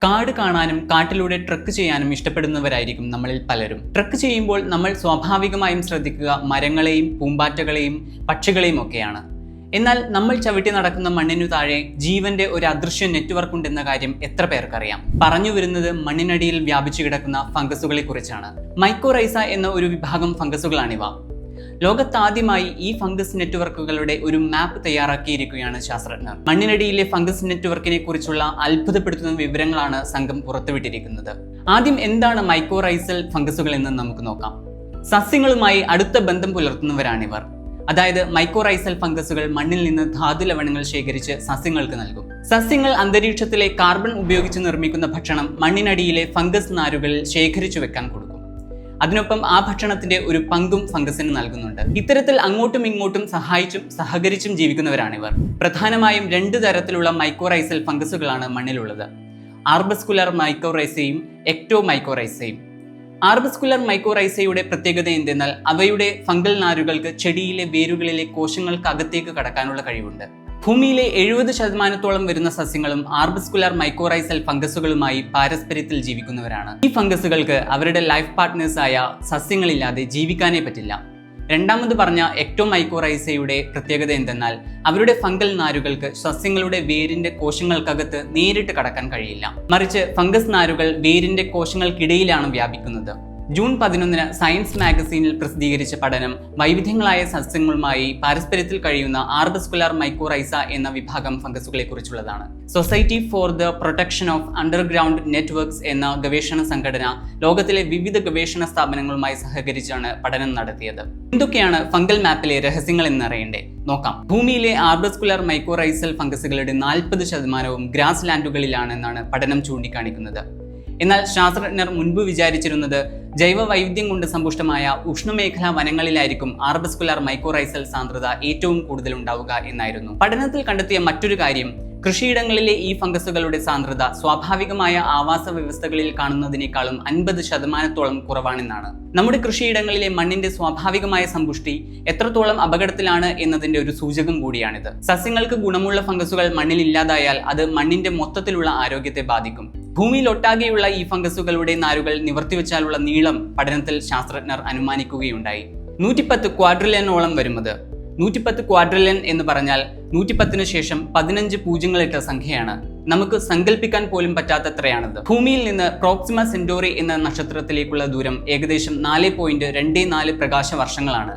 കാട് കാണാനും കാട്ടിലൂടെ ട്രക്ക് ചെയ്യാനും ഇഷ്ടപ്പെടുന്നവരായിരിക്കും നമ്മളിൽ പലരും. ട്രക്ക് ചെയ്യുമ്പോൾ നമ്മൾ സ്വാഭാവികമായും ശ്രദ്ധിക്കുക മരങ്ങളെയും പൂമ്പാറ്റകളെയും പക്ഷികളെയും ഒക്കെയാണ്. എന്നാൽ നമ്മൾ ചവിട്ടി നടക്കുന്ന മണ്ണിനു താഴെ ജീവന്റെ ഒരു അദൃശ്യ നെറ്റ്വർക്ക് ഉണ്ടെന്ന കാര്യം എത്ര പേർക്കറിയാം? പറഞ്ഞു വരുന്നത് മണ്ണിനടിയിൽ വ്യാപിച്ചു കിടക്കുന്ന ഫംഗസുകളെ കുറിച്ചാണ്. മൈക്കോറൈസ എന്ന ഒരു വിഭാഗം ഫംഗസുകളാണിവ. ലോകത്താദ്യമായി ഈ ഫംഗസ് നെറ്റ്വർക്കുകളുടെ ഒരു മാപ്പ് തയ്യാറാക്കിയിരിക്കുകയാണ് ശാസ്ത്രജ്ഞർ. മണ്ണിനടിയിലെ ഫംഗസ് നെറ്റ്വർക്കിനെ കുറിച്ചുള്ള അത്ഭുതപ്പെടുത്തുന്ന വിവരങ്ങളാണ് സംഘം പുറത്തുവിട്ടിരിക്കുന്നത്. ആദ്യം എന്താണ് മൈക്കോറൈസൽ ഫംഗസുകൾ എന്ന് നമുക്ക് നോക്കാം. സസ്യങ്ങളുമായി അടുത്ത ബന്ധം പുലർത്തുന്നവരാണിവർ. അതായത് മൈക്കോറൈസൽ ഫംഗസുകൾ മണ്ണിൽ നിന്ന് ധാതു ലവണങ്ങൾ ശേഖരിച്ച് സസ്യങ്ങൾക്ക് നൽകും. സസ്യങ്ങൾ അന്തരീക്ഷത്തിലെ കാർബൺ ഉപയോഗിച്ച് നിർമ്മിക്കുന്ന ഭക്ഷണം മണ്ണിനടിയിലെ ഫംഗസ് നാരുകളിൽ ശേഖരിച്ചു വെക്കാൻ കൊടുക്കും. അതിനൊപ്പം ആ ഭക്ഷണത്തിന്റെ ഒരു പങ്കും ഫംഗസിന് നൽകുന്നുണ്ട്. ഇത്തരത്തിൽ അങ്ങോട്ടും ഇങ്ങോട്ടും സഹായിച്ചും സഹകരിച്ചും ജീവിക്കുന്നവരാണിവർ. പ്രധാനമായും 2 തരത്തിലുള്ള മൈക്കോറൈസൽ ഫംഗസുകളാണ് മണ്ണിലുള്ളത്: ആർബസ്കുലർ മൈക്കോറൈസയും എക്ടോമൈക്കോറൈസയും. ആർബസ്കുലർ മൈക്കോറൈസയുടെ പ്രത്യേകത എന്തെന്നാൽ അവയുടെ ഫംഗൽ നാരുകൾക്ക് ചെടിയിലെ വേരുകളിലെ കോശങ്ങൾക്ക് അകത്തേക്ക് കടക്കാനുള്ള കഴിവുണ്ട്. ഭൂമിയിലെ 70% വരുന്ന സസ്യങ്ങളും ആർബസ്കുലർ മൈക്കോറൈസൽ ഫംഗസുകളുമായി പാരസ്പര്യത്തിൽ ജീവിക്കുന്നവരാണ്. ഈ ഫംഗസുകൾക്ക് അവരുടെ ലൈഫ് പാർട്ട്നേഴ്സായ സസ്യങ്ങളില്ലാതെ ജീവിക്കാനേ പറ്റില്ല. രണ്ടാമത് പറഞ്ഞ എക്ടോമൈക്കോറൈസയുടെ പ്രത്യേകത എന്തെന്നാൽ അവരുടെ ഫംഗൽ നാരുകൾക്ക് സസ്യങ്ങളുടെ വേരിന്റെ കോശങ്ങൾക്കകത്ത് നേരിട്ട് കടക്കാൻ കഴിയില്ല. മറിച്ച് ഫംഗസ് നാരുകൾ വേരിന്റെ കോശങ്ങൾക്കിടയിലാണ് വ്യാപിക്കുന്നത്. ജൂൺ 11 സയൻസ് മാഗസീനിൽ പ്രസിദ്ധീകരിച്ച പഠനം വൈവിധ്യങ്ങളായ സസ്യങ്ങളുമായി പാരസ്പര്യത്തിൽ കഴിയുന്ന ആർബസ്കുലർ മൈക്കോറൈസ എന്ന വിഭാഗം ഫംഗസുകളെ കുറിച്ചുള്ളതാണ്. Society for the protection of underground networks എന്ന ഗവേഷണ സംഘടന ലോകത്തിലെ വിവിധ ഗവേഷണ സ്ഥാപനങ്ങളുമായി സഹകരിച്ചാണ് പഠനം നടത്തിയത്. എന്തൊക്കെയാണ് ഫംഗൽ മാപ്പിലെ രഹസ്യങ്ങൾ എന്നറിയണ്ടേ? നോക്കാം. ഭൂമിയിലെ ആർബസ്കുലർ മൈക്കോറൈസൽ ഫംഗസുകളുടെ 40% ഗ്രാസ് ലാൻഡുകളിലാണെന്നാണ് പഠനം ചൂണ്ടിക്കാണിക്കുന്നത്. എന്നാൽ ശാസ്ത്രജ്ഞർ മുൻപ് വിചാരിച്ചിരുന്നത് ജൈവ വൈവിധ്യം കൊണ്ട് സമ്പുഷ്ടമായ ഉഷ്ണമേഖലാ വനങ്ങളിലായിരിക്കും ആർബസ്കുലർ മൈക്കോറൈസൽ സാന്ദ്രത ഏറ്റവും കൂടുതൽ ഉണ്ടാവുക എന്നായിരുന്നു. പഠനത്തിൽ കണ്ടെത്തിയ മറ്റൊരു കാര്യം, കൃഷിയിടങ്ങളിലെ ഈ ഫംഗസുകളുടെ സാന്ദ്രത സ്വാഭാവികമായ ആവാസ വ്യവസ്ഥകളിൽ കാണുന്നതിനേക്കാളും 50% കുറവാണെന്നാണ്. നമ്മുടെ കൃഷിയിടങ്ങളിലെ മണ്ണിന്റെ സ്വാഭാവികമായ സമ്പുഷ്ടി എത്രത്തോളം അപകടത്തിലാണ് എന്നതിന്റെ ഒരു സൂചകം കൂടിയാണിത്. സസ്യങ്ങൾക്ക് ഗുണമുള്ള ഫംഗസുകൾ മണ്ണിൽ ഇല്ലാതായാൽ അത് മണ്ണിന്റെ മൊത്തത്തിലുള്ള ആരോഗ്യത്തെ ബാധിക്കും. ഭൂമിയിൽ ഒട്ടാകെയുള്ള ഈ ഫംഗസുകളുടെ നാരുകൾ നിവർത്തിവെച്ചാലുള്ള നീളം പഠനത്തിൽ ശാസ്ത്രജ്ഞർ അനുമാനിക്കുകയുണ്ടായി. 110 ക്വാഡ്രില്യനോളം വരുന്നത്. 110 ക്വാഡ്രില്യൻ എന്ന് പറഞ്ഞാൽ 110 ശേഷം 15 പൂജ്യങ്ങളിട്ട സംഖ്യയാണ്. നമുക്ക് സങ്കല്പിക്കാൻ പോലും പറ്റാത്തത്രയാണത്. ഭൂമിയിൽ നിന്ന് പ്രോക്സിമ സെന്റോറി എന്ന നക്ഷത്രത്തിലേക്കുള്ള ദൂരം ഏകദേശം 4.24 പ്രകാശ വർഷങ്ങളാണ്.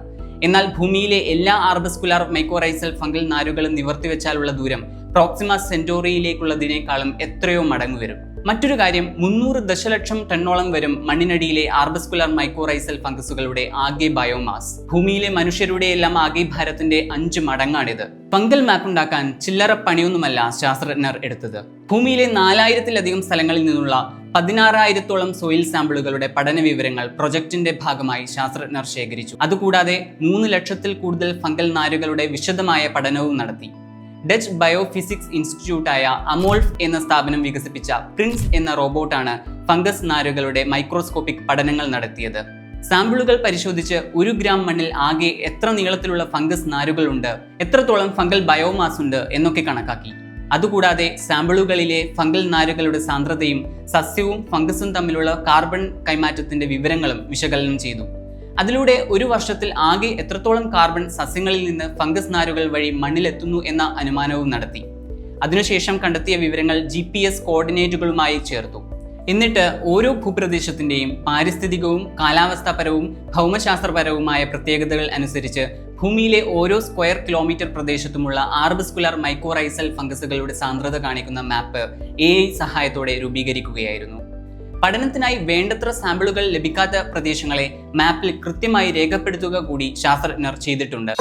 എന്നാൽ ഭൂമിയിലെ എല്ലാ ആർബസ്കുലർ മൈക്കോറൈസൽ ഫംഗൽ നാരുകളും നിവർത്തിവെച്ചാലുള്ള ദൂരം പ്രോക്സിമ സെന്റോറിയിലേക്കുള്ളതിനേക്കാളും എത്രയോ മടങ്ങ് വരും. മറ്റൊരു കാര്യം, 300 ദശലക്ഷം ടണ്ണോളം വരും മണ്ണിനടിയിലെ ആർബസ്കുലർ മൈക്കോറൈസൽ ഫംഗസുകളുടെ ആകെ ബയോമാസ്. ഭൂമിയിലെ മനുഷ്യരുടെ എല്ലാം ആകെ ഭാരത്തിന്റെ 5 മടങ്ങാണിത്. ഫംഗൽ മാപ്പ് ഉണ്ടാക്കാൻ ചില്ലറ പണിയൊന്നുമല്ല ശാസ്ത്രജ്ഞർ എടുത്തത്. ഭൂമിയിലെ 4000-ലധികം സ്ഥലങ്ങളിൽ നിന്നുള്ള 16,000-ഓളം സോയിൽ സാമ്പിളുകളുടെ പഠന വിവരങ്ങൾ പ്രൊജക്ടിന്റെ ഭാഗമായി ശാസ്ത്രജ്ഞർ ശേഖരിച്ചു. അതുകൂടാതെ 3 ലക്ഷത്തിൽ കൂടുതൽ ഫംഗൽ നാരുകളുടെ വിശദമായ പഠനവും നടത്തി. ഡച്ച് ബയോഫിസിക്സ് ഇൻസ്റ്റിറ്റ്യൂട്ടായ അമോൾഫ് എന്ന സ്ഥാപനം വികസിപ്പിച്ച പ്രിൻസ് എന്ന റോബോട്ടാണ് ഫംഗസ് നാരുകളുടെ മൈക്രോസ്കോപ്പിക് പഠനങ്ങൾ നടത്തിയത്. സാമ്പിളുകൾ പരിശോധിച്ച് 1 ഗ്രാം മണ്ണിൽ ആകെ എത്ര നീളത്തിലുള്ള ഫംഗസ് നാരുകളുണ്ട്, എത്രത്തോളം ഫംഗൽ ബയോമാസ് ഉണ്ട് എന്നൊക്കെ കണക്കാക്കി. അതുകൂടാതെ സാമ്പിളുകളിലെ ഫംഗൽ നാരുകളുടെ സാന്ദ്രതയും സസ്യവും ഫംഗസും തമ്മിലുള്ള കാർബൺ കൈമാറ്റത്തിന്റെ വിവരങ്ങളും വിശകലനം ചെയ്തു. അതിലൂടെ 1 വർഷത്തിൽ ആകെ എത്രത്തോളം കാർബൺ സസ്യങ്ങളിൽ നിന്ന് ഫംഗസ് നാരുകൾ വഴി മണ്ണിലെത്തുന്നു എന്ന അനുമാനവും നടത്തി. അതിനുശേഷം കണ്ടെത്തിയ വിവരങ്ങൾ GPS കോർഡിനേറ്റുകളുമായി ചേർത്തു. എന്നിട്ട് ഓരോ ഭൂപ്രദേശത്തിന്റെയും പാരിസ്ഥിതികവും കാലാവസ്ഥാപരവും ഭൗമശാസ്ത്രപരവുമായ പ്രത്യേകതകൾ അനുസരിച്ച് ഭൂമിയിലെ ഓരോ സ്ക്വയർ കിലോമീറ്റർ പ്രദേശത്തുമുള്ള ആർബസ്കുലർ മൈക്കോറൈസൽ ഫംഗസുകളുടെ സാന്ദ്രത കാണിക്കുന്ന മാപ്പ് AI സഹായത്തോടെ രൂപീകരിക്കുകയായിരുന്നു. പഠനത്തിനായി വേണ്ടത്ര സാമ്പിളുകൾ ലഭിക്കാത്ത പ്രദേശങ്ങളെ മാപ്പിൽ കൃത്യമായി രേഖപ്പെടുത്തുക കൂടി ശാസ്ത്രജ്ഞർ ചെയ്തിട്ടുണ്ട്.